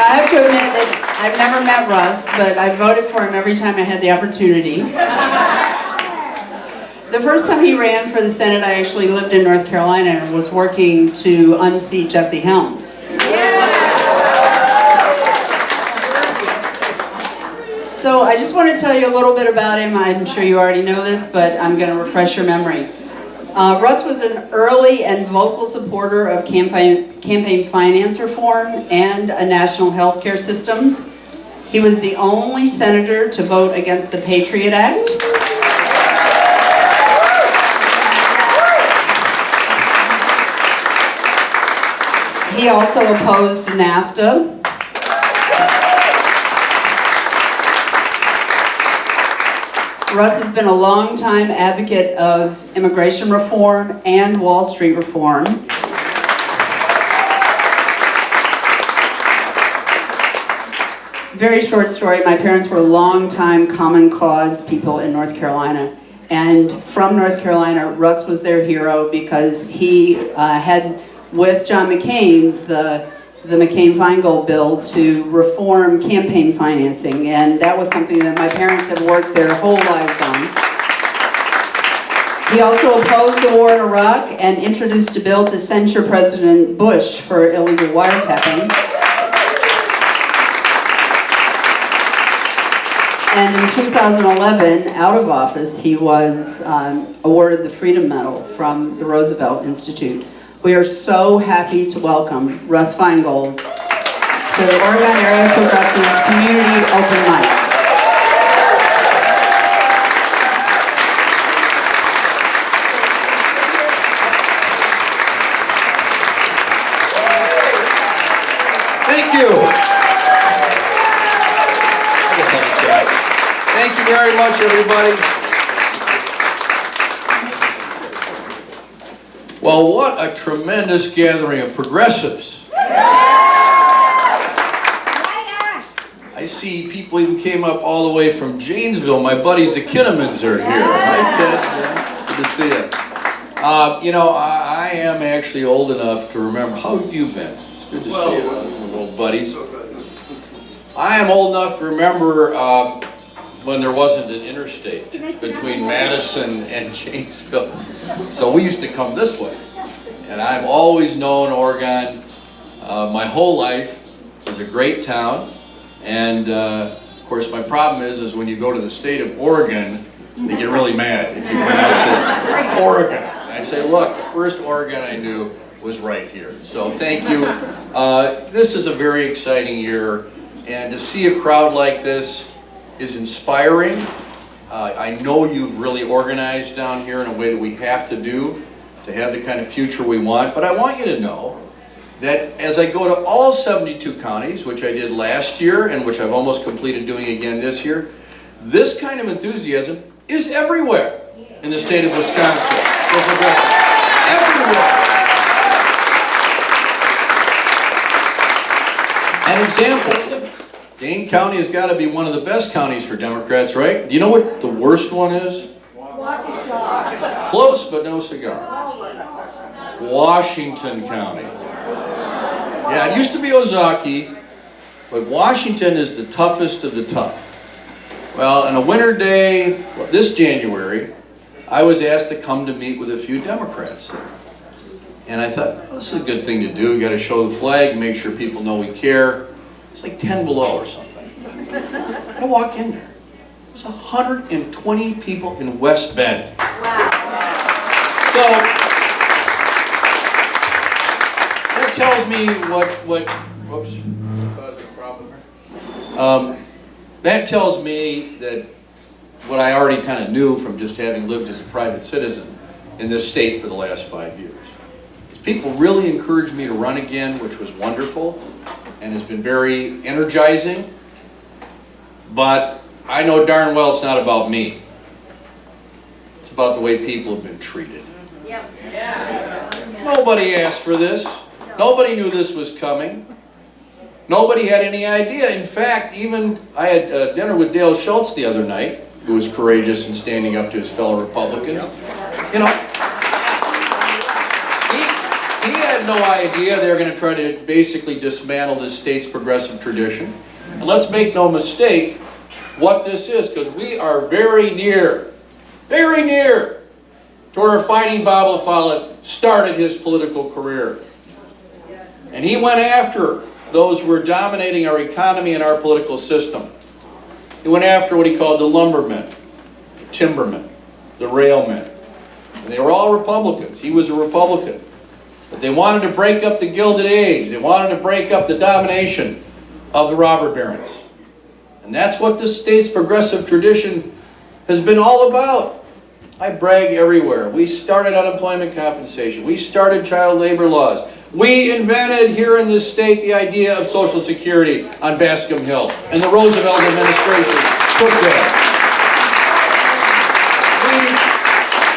I have to admit that I've never met Russ, but I voted for him every time I had the opportunity. The first time he ran for the Senate, I actually lived in North Carolina and was working to unseat Jesse Helms. So I just want to tell you a little bit about him. I'm sure you already know this, but I'm going to refresh your memory. Russ was an early and vocal supporter of campaign finance reform and a national health care system. He was the only senator to vote against the Patriot Act. He also opposed NAFTA. Russ has been a longtime advocate of immigration reform and Wall Street reform. Very short story, my parents were longtime Common Cause people in North Carolina. And from North Carolina, Russ was their hero because he had, with John McCain, the McCain-Feingold bill to reform campaign financing, and that was something that my parents had worked their whole lives on. He also opposed the war in Iraq and introduced a bill to censure President Bush for illegal wiretapping. And in 2011, out of office, he was awarded the Freedom Medal from the Roosevelt Institute. We are so happy to welcome Russ Feingold to the Oregon Area Progressives Community Open Mic. Thank you. Thank you very much, everybody. Well, what a tremendous gathering of progressives. I see people even came up all the way from Janesville. My buddies, the Kinnemans, are here. Hi, Ted. Good to see you. You know, I am actually old enough to remember. How have you been? It's good to see you, old buddies. I am old enough to remember when there wasn't an interstate between Madison and Janesville. So we used to come this way. And I've always known Oregon my whole life. It's a great town. And of course my problem is when you go to the state of Oregon, they get really mad if you pronounce it Oregon. And I say, look, the first Oregon I knew was right here. So thank you. This is a very exciting year. And to see a crowd like this is inspiring. I know you've really organized down here in a way that we have to do to have the kind of future we want, but I want you to know that as I go to all 72 counties, which I did last year and which I've almost completed doing again this year, this kind of enthusiasm is everywhere in the state of Wisconsin. Everywhere. An example. Dane County has got to be one of the best counties for Democrats, right? Do you know what the worst one is? Close, but no cigar. Washington County. Yeah, it used to be Ozaukee, but Washington is the toughest of the tough. Well, on a winter day, this January, I was asked to come to meet with a few Democrats there. And I thought, well, this is a good thing to do. We got to show the flag, make sure people know we care. It's like 10 below or something. I walk in there. There's 120 people in West Bend. Wow. So that tells me whoops, causing a problem here. That tells me that what I already kind of knew from just having lived as a private citizen in this state for the last 5 years. Is people really encouraged me to run again, which was wonderful and has been very energizing. But I know darn well it's not about me. It's about the way people have been treated. Nobody asked for this. Nobody knew this was coming. Nobody had any idea. In fact, even I had dinner with Dale Schultz the other night, who was courageous in standing up to his fellow Republicans. You know, he had had no idea they were going to try to basically dismantle this state's progressive tradition. And let's make no mistake what this is, because we are very near to where Fighting Bob La Follette started his political career. And he went after those who were dominating our economy and our political system. He went after what he called the lumbermen, the timbermen, the railmen. And they were all Republicans. He was a Republican. But they wanted to break up the Gilded Age. They wanted to break up the domination of the robber barons. And that's what this state's progressive tradition has been all about. I brag everywhere. We started unemployment compensation. We started child labor laws. We invented here in this state the idea of Social Security on Bascom Hill. And the Roosevelt administration took that.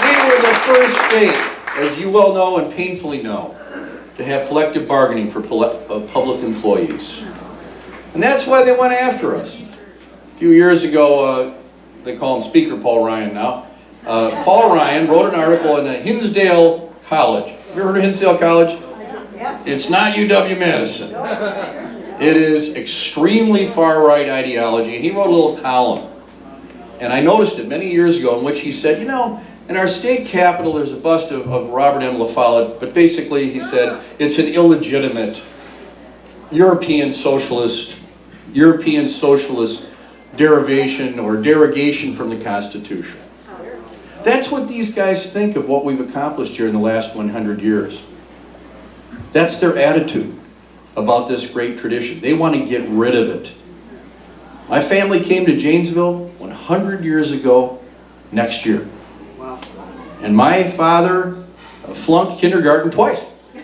We were the first state, as you well know and painfully know, to have collective bargaining for public employees. And that's why they went after us. A few years ago, they call him Speaker Paul Ryan now. Paul Ryan wrote an article in Hinsdale College. Have you ever heard of Hinsdale College? Yes. It's not UW-Madison. It is extremely far-right ideology, and he wrote a little column. And I noticed it many years ago in which he said, you know, in our state capitol there's a bust of Robert M. La Follette, but basically he said it's an illegitimate European socialist derivation or derogation from the Constitution. That's what these guys think of what we've accomplished here in the last 100 years. That's their attitude about this great tradition. They want to get rid of it. My family came to Janesville 100 years ago next year. Wow. And my father flunked kindergarten twice. He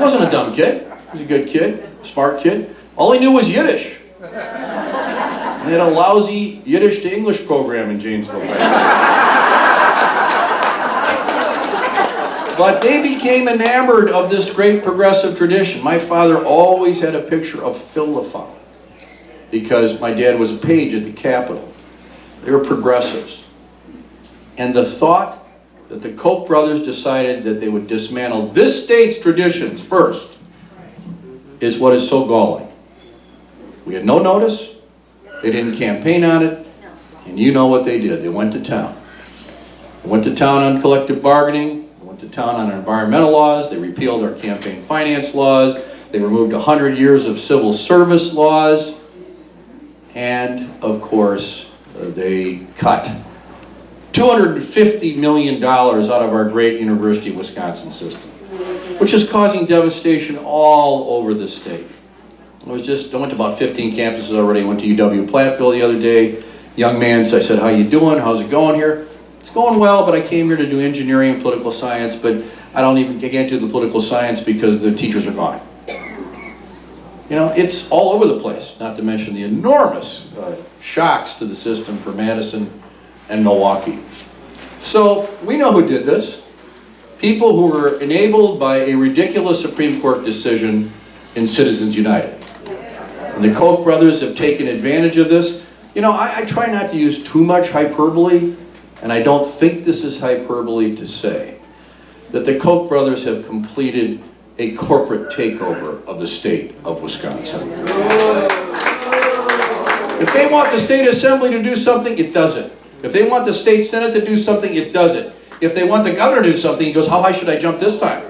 wasn't a dumb kid. He was a good kid, smart kid. All he knew was Yiddish. And they had a lousy Yiddish to English program in Janesville. But they became enamored of this great progressive tradition. My father always had a picture of Phil La Follette because my dad was a page at the Capitol. They were progressives. And the thought that the Koch brothers decided that they would dismantle this state's traditions first is what is so galling. We had no notice. They didn't campaign on it. And you know what they did. They went to town. They went to town on collective bargaining. They went to town on environmental laws. They repealed our campaign finance laws. They removed 100 years of civil service laws. And, of course, they cut $250 million out of our great University of Wisconsin system, which is causing devastation all over the state. I went to about 15 campuses already. I went to UW-Platteville the other day. Young man, so I said, how you doing? How's it going here? It's going well, but I came here to do engineering and political science, but I can't do the political science because the teachers are gone. You know, it's all over the place, not to mention the enormous shocks to the system for Madison and Milwaukee. So we know who did this. People who were enabled by a ridiculous Supreme Court decision in Citizens United. And the Koch brothers have taken advantage of this. You know, I try not to use too much hyperbole, and I don't think this is hyperbole to say that the Koch brothers have completed a corporate takeover of the state of Wisconsin. If they want the state assembly to do something, it does it. If they want the state senate to do something, it does it. If they want the governor to do something, he goes, how high should I jump this time?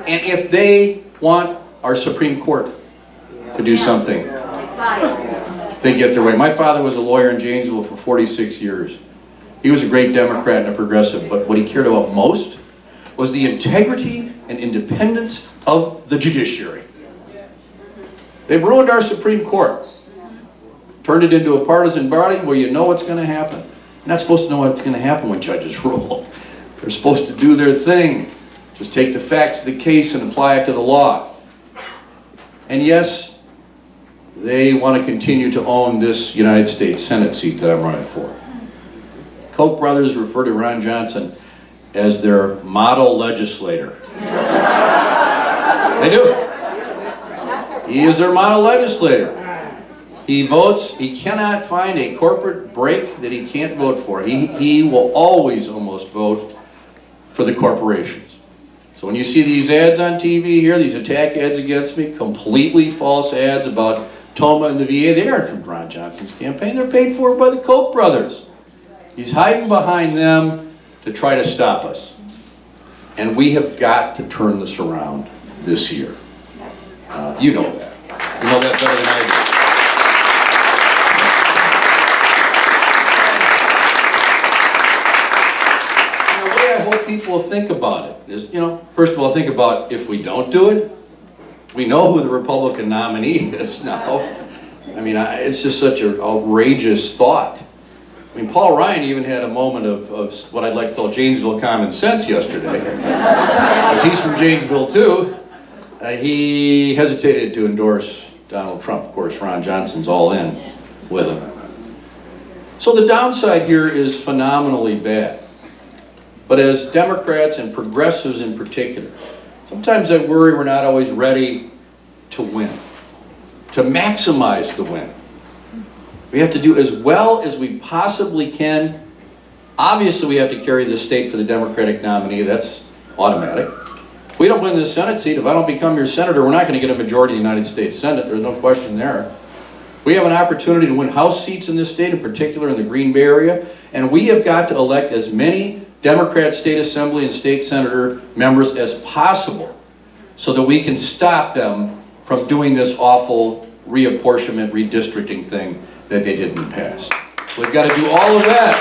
And if they want our Supreme Court to do something, they get their way. My father was a lawyer in Janesville for 46 years. He was a great Democrat and a progressive, but what he cared about most was the integrity and independence of the judiciary. They've ruined our Supreme Court. Turned it into a partisan body where you know what's going to happen. You're not supposed to know what's going to happen when judges rule. They're supposed to do their thing. Just take the facts of the case and apply it to the law. And yes, they want to continue to own this United States Senate seat that I'm running for. Koch brothers refer to Ron Johnson as their model legislator. They do. He is their model legislator. He votes, he cannot find a corporate break that he can't vote for. He will always almost vote for the corporations. So when you see these ads on TV here, these attack ads against me, completely false ads about Toma and the VA, they aren't from Ron Johnson's campaign. They're paid for by the Koch brothers. He's hiding behind them to try to stop us. And we have got to turn this around this year. You know that. You know that better than I do. I hope people will think about it is, first of all, think about if we don't do it, we know who the Republican nominee is now. I mean, it's just such an outrageous thought. I mean, Paul Ryan even had a moment of what I'd like to call Janesville common sense yesterday. Because he's from Janesville too. He hesitated to endorse Donald Trump. Of course, Ron Johnson's all in with him. So the downside here is phenomenally bad. But as Democrats and progressives in particular, sometimes I worry we're not always ready to win, to maximize the win. We have to do as well as we possibly can. Obviously, we have to carry the state for the Democratic nominee. That's automatic. If we don't win this Senate seat, if I don't become your senator, we're not going to get a majority in the United States Senate. There's no question there. We have an opportunity to win House seats in this state, in particular in the Green Bay area, and we have got to elect as many Democrat state assembly and state senator members as possible so that we can stop them from doing this awful reapportionment, redistricting thing that they did in the past. So we've got to do all of that.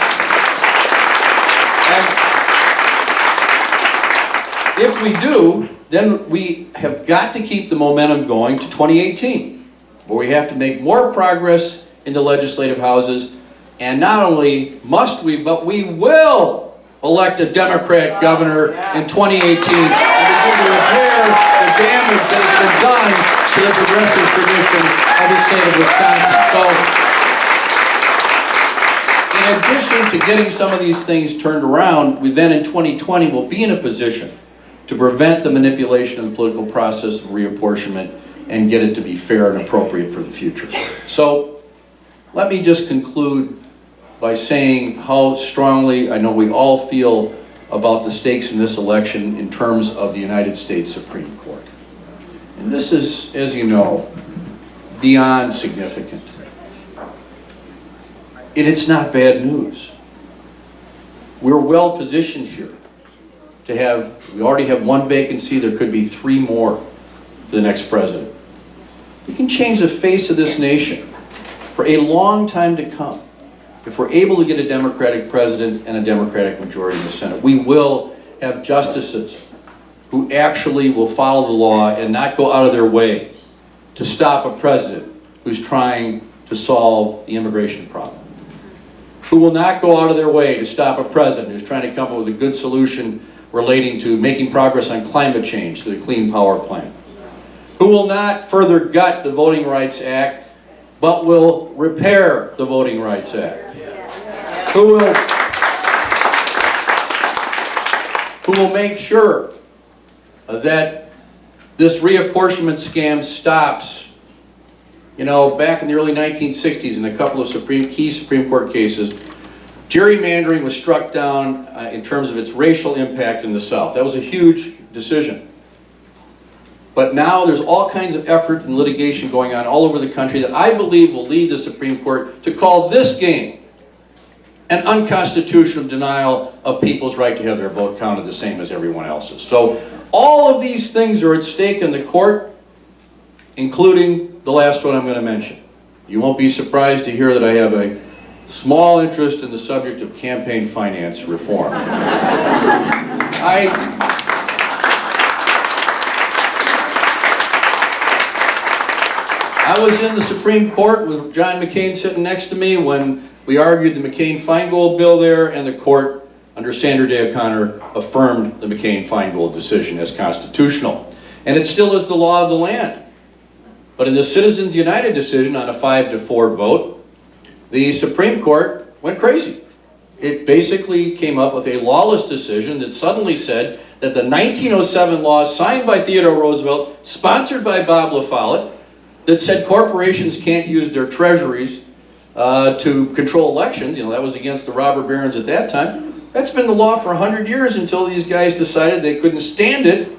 And if we do, then we have got to keep the momentum going to 2018, where we have to make more progress in the legislative houses, and not only must we, but we will elect a Democrat governor in 2018 and begin to repair the damage that has been done to the progressive tradition of the state of Wisconsin. So, in addition to getting some of these things turned around, we then in 2020 will be in a position to prevent the manipulation of the political process of reapportionment and get it to be fair and appropriate for the future. So, let me just conclude by saying how strongly I know we all feel about the stakes in this election in terms of the United States Supreme Court. And this is, as you know, beyond significant. And it's not bad news. We're well positioned here to have, we already have one vacancy, there could be 3 more for the next president. We can change the face of this nation for a long time to come. If we're able to get a Democratic president and a Democratic majority in the Senate, we will have justices who actually will follow the law and not go out of their way to stop a president who's trying to solve the immigration problem. Who will not go out of their way to stop a president who's trying to come up with a good solution relating to making progress on climate change through the Clean Power Plan. Who will not further gut the Voting Rights Act, but will repair the Voting Rights Act. Who will make sure that this reapportionment scam stops. You know, back in the early 1960s in a couple of key Supreme Court cases, gerrymandering was struck down in terms of its racial impact in the South. That was a huge decision. But now there's all kinds of effort and litigation going on all over the country that I believe will lead the Supreme Court to call this game an unconstitutional denial of people's right to have their vote counted the same as everyone else's. So all of these things are at stake in the court, including the last one I'm going to mention. You won't be surprised to hear that I have a small interest in the subject of campaign finance reform. I was in the Supreme Court with John McCain sitting next to me when we argued the McCain-Feingold bill there, and the court, under Sandra Day O'Connor, affirmed the McCain-Feingold decision as constitutional. And it still is the law of the land. But in the Citizens United decision on a 5-4 vote, the Supreme Court went crazy. It basically came up with a lawless decision that suddenly said that the 1907 law signed by Theodore Roosevelt, sponsored by Bob La Follette, that said corporations can't use their treasuries to control elections, you know, that was against the robber barons at that time, That's been the law for 100 years until these guys decided they couldn't stand it,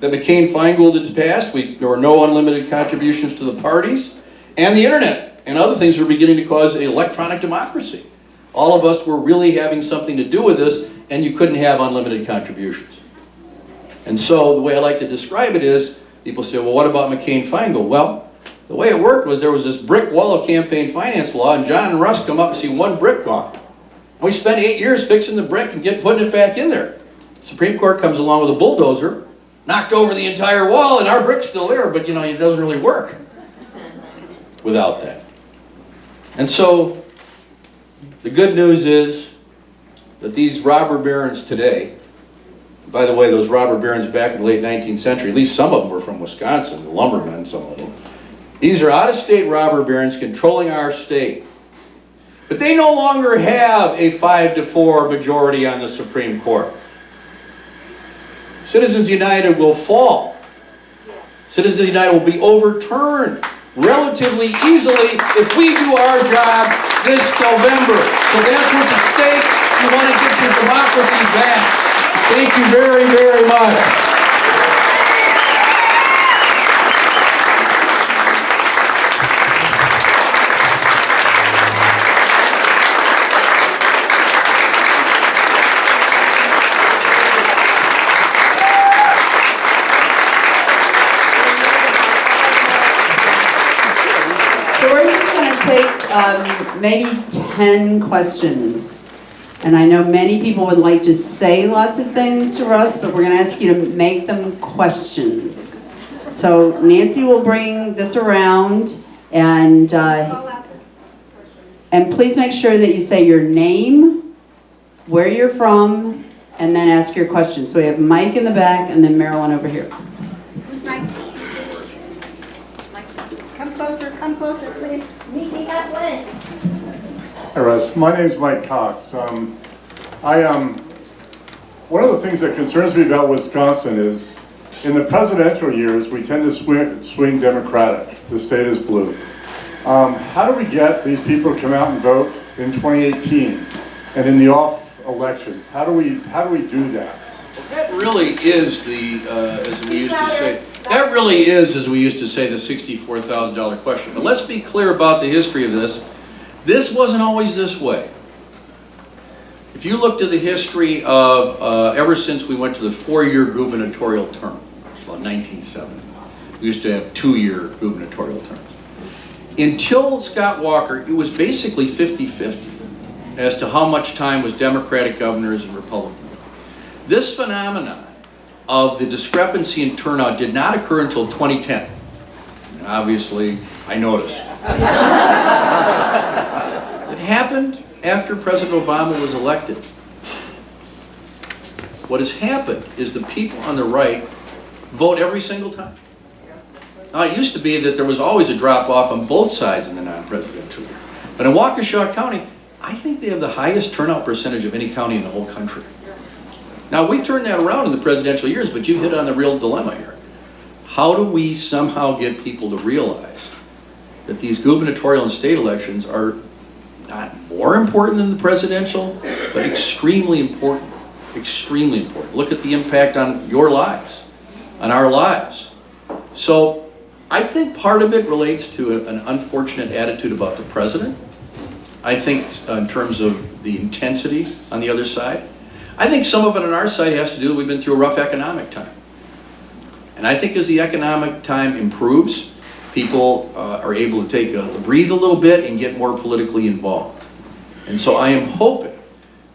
that McCain-Feingold had passed. There were no unlimited contributions to the parties, and the internet and other things were beginning to cause electronic democracy. All of us were really having something to do with this, and you couldn't have unlimited contributions. And so the way I like to describe it is, people say, well, what about McCain-Feingold? Well, the way it worked was there was this brick wall of campaign finance law, and John and Russ come up and see one brick gone. And we spent 8 years fixing the brick and putting it back in there. The Supreme Court comes along with a bulldozer, knocked over the entire wall, and our brick's still there, but it doesn't really work without that. And so the good news is that these robber barons today, by the way, those robber barons back in the late 19th century, at least some of them were from Wisconsin, the lumbermen, some of them. These are out-of-state robber barons controlling our state. But they no longer have a 5-4 majority on the Supreme Court. Citizens United will fall. Citizens United will be overturned relatively easily if we do our job this November. So that's what's at stake. You want to get your democracy back. Thank you very, very much. So we're just going to take maybe 10 questions. And I know many people would like to say lots of things to Russ, but we're going to ask you to make them questions. So Nancy will bring this around, and please make sure that you say your name, where you're from, and then ask your question. So we have Mike in the back, and then Marilyn over here. Who's Mike? Come closer, please. Meet me halfway. Hi Russ, my name's Mike Cox. One of the things that concerns me about Wisconsin is in the presidential years we tend to swing Democratic. The state is blue. How do we get these people to come out and vote in 2018 and in the off elections? How do we do that? That really is as we used to say, that really is, as we used to say, the $64,000 question. But let's be clear about the history of this. This wasn't always this way. If you looked at the history of, ever since we went to the 4-year gubernatorial term, about 1970, we used to have 2-year gubernatorial terms. Until Scott Walker, it was basically 50-50 as to how much time was Democratic governors and Republican. This phenomenon of the discrepancy in turnout did not occur until 2010. And obviously, I noticed. It happened after President Obama was elected. What has happened is the people on the right vote every single time. Now, it used to be that there was always a drop-off on both sides in the non-presidential year. But in Waukesha County, I think they have the highest turnout percentage of any county in the whole country. Now, we turned that around in the presidential years, but you hit on the real dilemma here. How do we somehow get people to realize that these gubernatorial and state elections are not more important than the presidential, but extremely important? Extremely important. Look at the impact on your lives, on our lives. So I think part of it relates to an unfortunate attitude about the president. I think in terms of the intensity on the other side. I think some of it on our side has to do, we've been through a rough economic time. And I think as the economic time improves, people are able to breathe a little bit and get more politically involved. And so I am hoping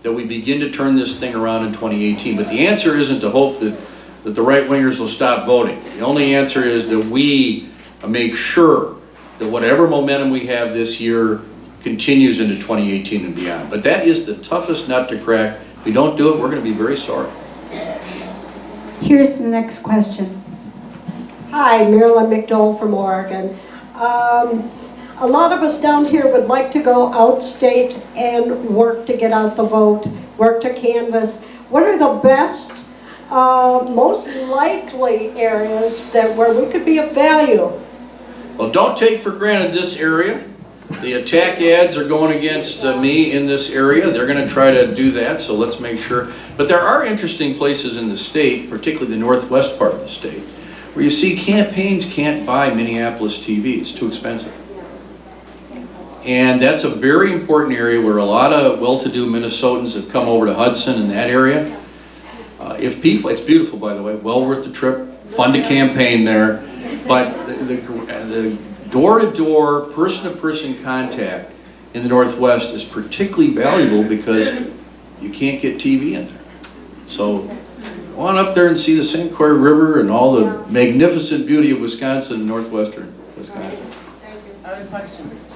that we begin to turn this thing around in 2018. But the answer isn't to hope that the right-wingers will stop voting. The only answer is that we make sure that whatever momentum we have this year continues into 2018 and beyond. But that is the toughest nut to crack. If we don't do it, we're going to be very sorry. Here's the next question. Hi, Marilyn McDowell from Oregon. A lot of us down here would like to go outstate and work to get out the vote, work to canvass. What are the best, most likely areas where we could be of value? Well, don't take for granted this area. The attack ads are going against me in this area. They're going to try to do that, so let's make sure. But there are interesting places in the state, particularly the northwest part of the state, where you see campaigns can't buy Minneapolis TV. It's too expensive. And that's a very important area where a lot of well-to-do Minnesotans have come over to Hudson in that area. If people, it's beautiful, by the way, well worth the trip, fun to campaign there. But the door-to-door, person-to-person contact in the Northwest is particularly valuable because you can't get TV in there. So go on up there and see the St. Croix River and all the magnificent beauty of Wisconsin and northwestern Wisconsin. Other questions?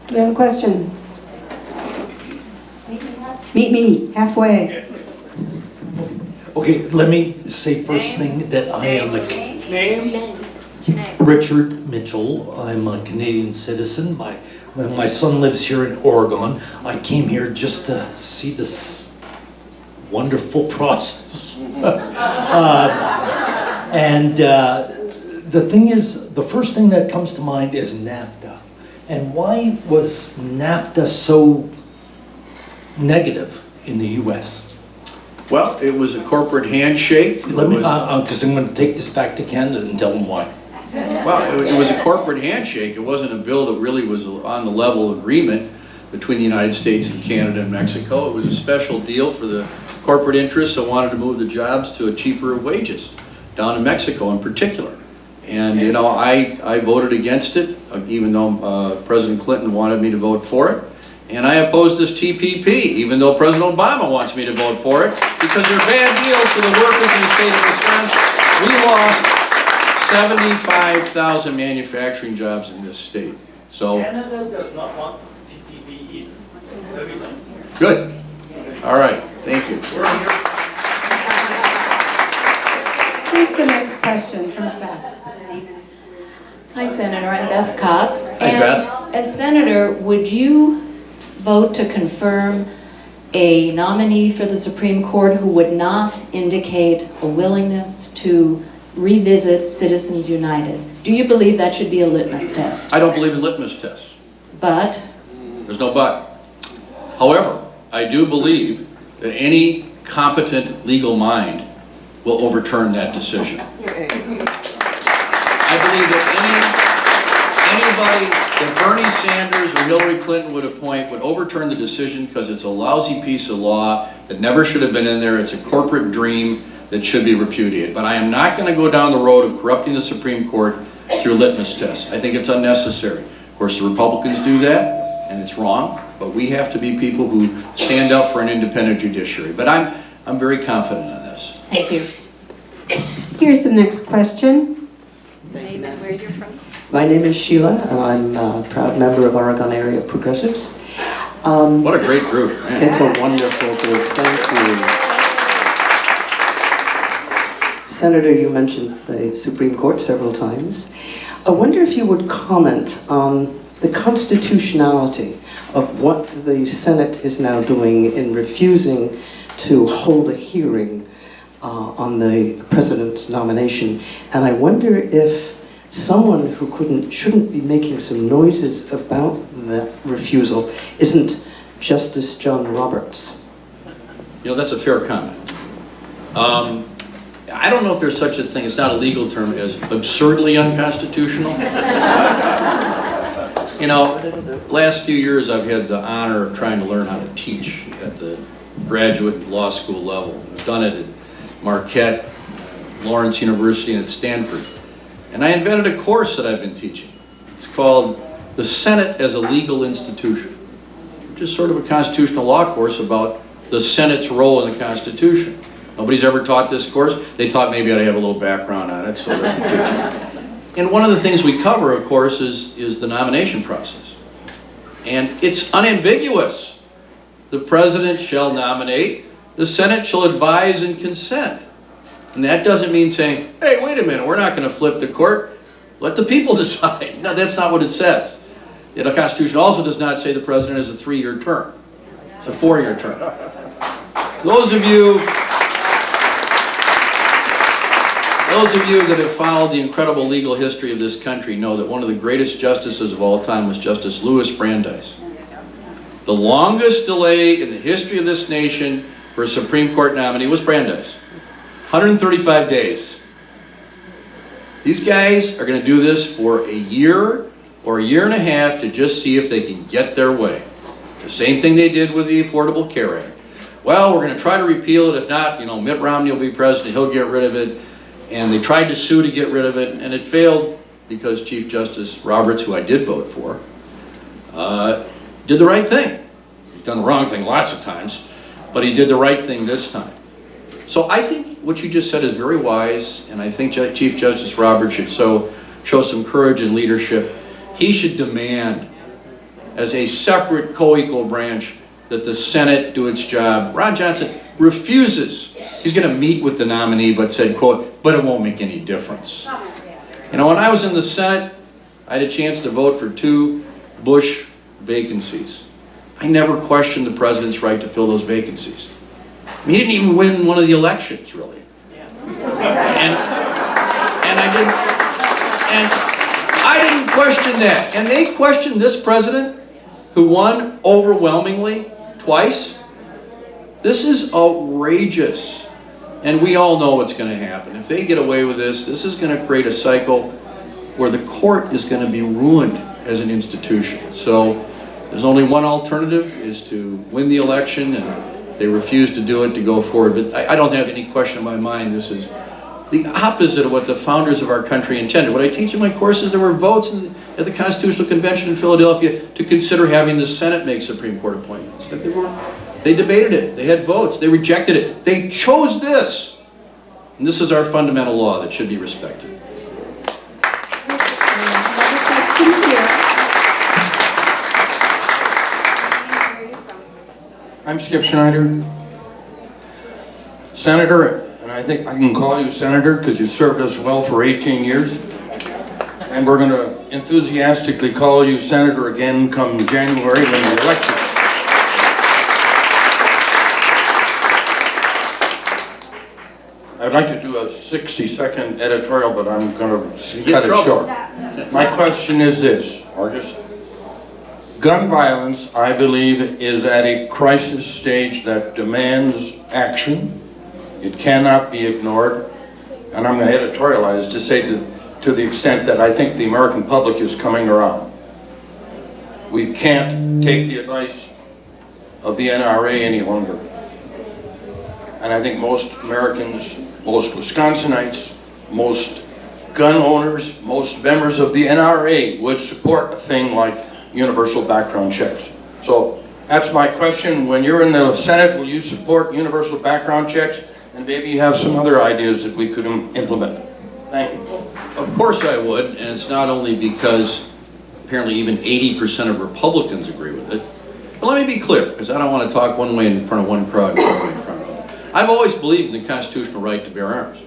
Do we have a question? Meet me halfway. Okay, let me say first thing that I am a Name? Richard Mitchell. I'm a Canadian citizen. My son lives here in Oregon. I came here just to see this wonderful process. The thing is, the first thing that comes to mind is NAFTA. And why was NAFTA so negative in the U.S.? Well, it was a corporate handshake. Let me, because I'm going to take this back to Canada and tell them why. Well, it was a corporate handshake. It wasn't a bill that really was on the level agreement between the United States and Canada and Mexico. It was a special deal for the corporate interests that wanted to move the jobs to a cheaper wages down in Mexico in particular. And, you know, I voted against it, even though President Clinton wanted me to vote for it. And I oppose this TPP, even though President Obama wants me to vote for it, because they're bad deals for the workers in the state of Wisconsin. We lost 75,000 manufacturing jobs in this state. So Canada does not want TTP either. Every time. good. All right. Thank you. Here's the next question from Beth. Hi, Senator. I'm Beth Cox. Hi, Beth. As Senator, would you vote to confirm a nominee for the Supreme Court who would not indicate a willingness to revisit Citizens United? Do you believe that should be a litmus test? I don't believe in litmus tests. But? There's no but. However, I do believe that any competent legal mind will overturn that decision. I believe that anybody that Bernie Sanders or Hillary Clinton would appoint would overturn the decision because it's a lousy piece of law that never should have been in there. It's a corporate dream that should be repudiated. But I am not going to go down the road of corrupting the Supreme Court through litmus tests. I think it's unnecessary. Of course, the Republicans do that, and it's wrong. But we have to be people who stand up for an independent judiciary. But I'm very confident on this. Thank you. Here's the next question. Name and where you're from. My name is Sheila, and I'm a proud member of Oregon Area Progressives. What a great group, man. It's a wonderful group, thank you. Senator, you mentioned the Supreme Court several times. I wonder if you would comment on the constitutionality of what the Senate is now doing in refusing to hold a hearing on the president's nomination. And I wonder if someone who shouldn't be making some noises about that refusal isn't Justice John Roberts. You know, that's a fair comment. I don't know if there's such a thing, it's not a legal term, as absurdly unconstitutional. You know, last few years I've had the honor of trying to learn how to teach at the graduate law school level. I've done it at Marquette, Lawrence University, and at Stanford. And I invented a course that I've been teaching. It's called The Senate as a Legal Institution, which is sort of a constitutional law course about the Senate's role in the Constitution. Nobody's ever taught this course. They thought maybe I'd have a little background on it, so they could teach it. And one of the things we cover, of course, is the nomination process. And it's unambiguous. The president shall nominate, the Senate shall advise and consent. And that doesn't mean saying, hey, wait a minute, we're not going to flip the court. Let the people decide. No, that's not what it says. The Constitution also does not say the president has a 3-year term. It's a 4-year term. Those of you that have followed the incredible legal history of this country know that one of the greatest justices of all time was Justice Louis Brandeis. The longest delay in the history of this nation for a Supreme Court nominee was Brandeis. 135 days. These guys are going to do this for a year or a year and a half to just see if they can get their way. The same thing they did with the Affordable Care Act. Well, we're going to try to repeal it. If not, Mitt Romney will be president. He'll get rid of it. And they tried to sue to get rid of it, and it failed because Chief Justice Roberts, who I did vote for, did the right thing. He's done the wrong thing lots of times, but he did the right thing this time. So I think what you just said is very wise, and I think Chief Justice Roberts should show some courage and leadership. He should demand, as a separate co-equal branch, that the Senate do its job. Ron Johnson refuses. He's going to meet with the nominee, but said, quote, but it won't make any difference. When I was in the Senate, I had a chance to vote for 2 Bush vacancies. I never questioned the president's right to fill those vacancies. He didn't even win one of the elections, really. And I didn't question that. And they questioned this president, who won overwhelmingly twice. This is outrageous. And we all know what's going to happen. If they get away with this, this is going to create a cycle where the court is going to be ruined as an institution. So there's only one alternative, is to win the election, and if they refuse to do it, to go forward. But I don't have any question in my mind. This is the opposite of what the founders of our country intended. What I teach in my courses, there were votes at the Constitutional Convention in Philadelphia to consider having the Senate make Supreme Court appointments. They debated it. They had votes. They rejected it. They chose this. And this is our fundamental law that should be respected. I'm Skip Schneider, Senator, and I think I can call you Senator because you served us well for 18 years. And we're going to enthusiastically call you Senator again come January when you're elected. I'd like to do a 60-second editorial, but I'm going to cut it short. My question is this, Argus. Gun violence, I believe, is at a crisis stage that demands action. It cannot be ignored. And I'm going to editorialize to say to the extent that I think the American public is coming around. We can't take the advice of the NRA any longer. And I think most Americans, most Wisconsinites, most gun owners, most members of the NRA would support a thing like universal background checks. So that's my question. When you're in the Senate, will you support universal background checks? And maybe you have some other ideas that we could implement. Thank you. Of course I would, and it's not only because apparently even 80% of Republicans agree with it. But let me be clear, because I don't want to talk one way in front of one crowd and one way in front of another. I've always believed in the constitutional right to bear arms.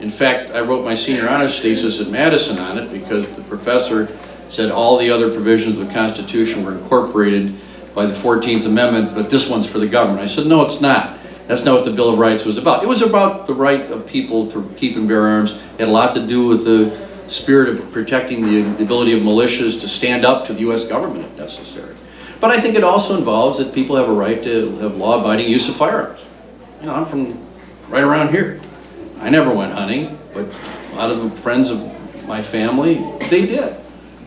In fact, I wrote my senior honors thesis at Madison on it because the professor said all the other provisions of the Constitution were incorporated by the 14th Amendment, but this one's for the government. I said, no, it's not. That's not what the Bill of Rights was about. It was about the right of people to keep and bear arms. It had a lot to do with the spirit of protecting the ability of militias to stand up to the U.S. government if necessary. But I think it also involves that people have a right to have law-abiding use of firearms. I'm from right around here. I never went hunting, but a lot of the friends of my family, they did.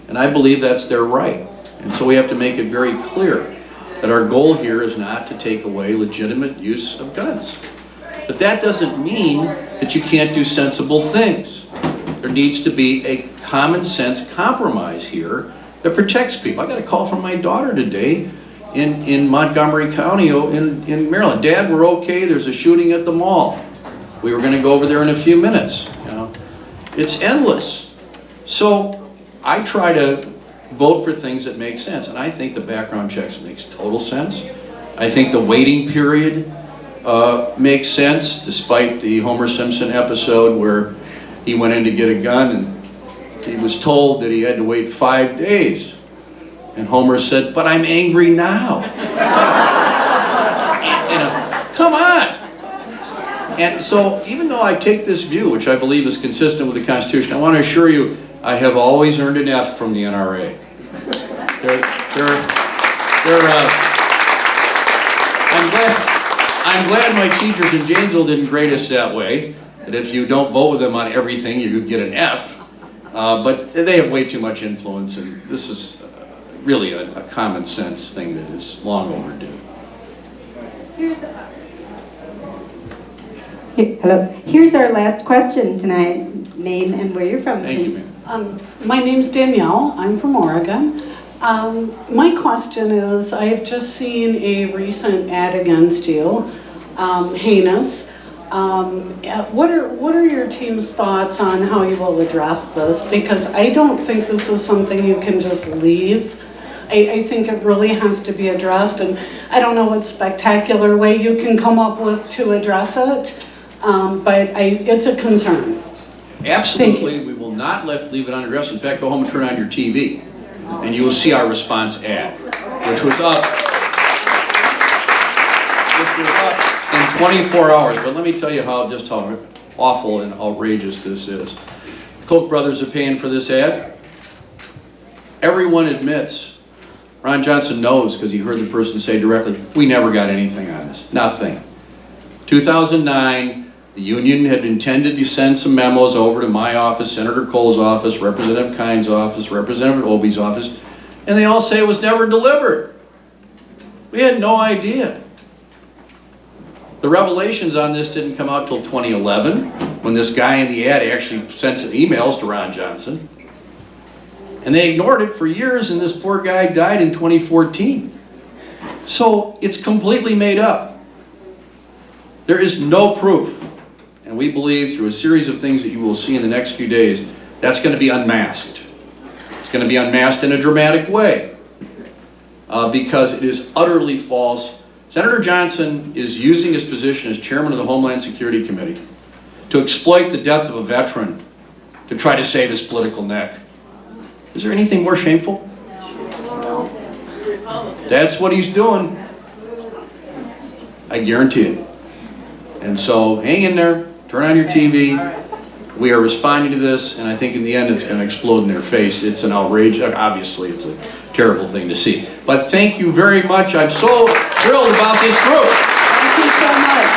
And I believe that's their right. And so we have to make it very clear that our goal here is not to take away legitimate use of guns. But that doesn't mean that you can't do sensible things. There needs to be a common sense compromise here that protects people. I got a call from my daughter today in Montgomery County in Maryland. Dad, we're okay, there's a shooting at the mall. We were gonna go over there in a few minutes. It's endless. So I try to vote for things that make sense, and I think the background checks makes total sense. I think the waiting period makes sense, despite the Homer Simpson episode where he went in to get a gun and he was told that he had to wait 5 days. And Homer said, but I'm angry now. Come on. And so, even though I take this view, which I believe is consistent with the Constitution, I want to assure you, I have always earned an F from the NRA. I'm glad my teachers in Janesville didn't grade us that way, that if you don't vote with them on everything, you get an F. But they have way too much influence, and this is really a common sense thing that is long overdue. Hello. Here's our last question tonight. Name and where you're from, Thank you, please. ma'am. My name's Danielle. I'm from Oregon. My question is, I have just seen a recent ad against you, heinous. What are your team's thoughts on how you will address this? Because I don't think this is something you can just leave. I think it really has to be addressed, and I don't know what spectacular way you can come up with to address it, but it's a concern. Absolutely, we will not leave it unaddressed. In fact, go home and turn on your TV, and you will see our response ad, which was up in 24 hours. But let me tell you just how awful and outrageous this is. The Koch brothers are paying for this ad. Everyone admits, Ron Johnson knows because he heard the person say directly, we never got anything on this, nothing. 2009, the union had intended to send some memos over to my office, Senator Cole's office, Representative Kine's office, Representative Obie's office, and they all say it was never delivered. We had no idea. The revelations on this didn't come out till 2011, when this guy in the ad actually sent emails to Ron Johnson. And they ignored it for years, and this poor guy died in 2014. So it's completely made up. There is no proof. And we believe through a series of things that you will see in the next few days, that's going to be unmasked. It's going to be unmasked in a dramatic way because it is utterly false. Senator Johnson is using his position as chairman of the Homeland Security Committee to exploit the death of a veteran to try to save his political neck. Is there anything more shameful? That's what he's doing. I guarantee it. And so hang in there, turn on your TV. We are responding to this, and I think in the end it's going to explode in their face. It's an outrage. Obviously, it's a terrible thing to see. But thank you very much. I'm so thrilled about this group. Thank you so much.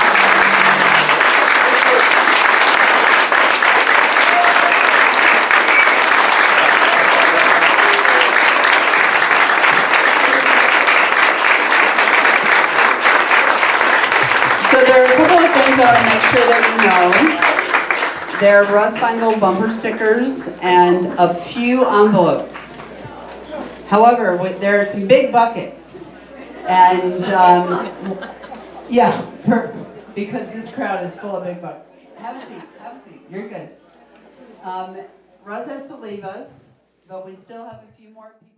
So there are a couple of things I want to make sure that you know. There are Russ Feingold bumper stickers and a few envelopes. However, there are some big buckets. And because this crowd is full of big buckets. Have a seat, you're good. Russ has to leave us, but we still have a few more people.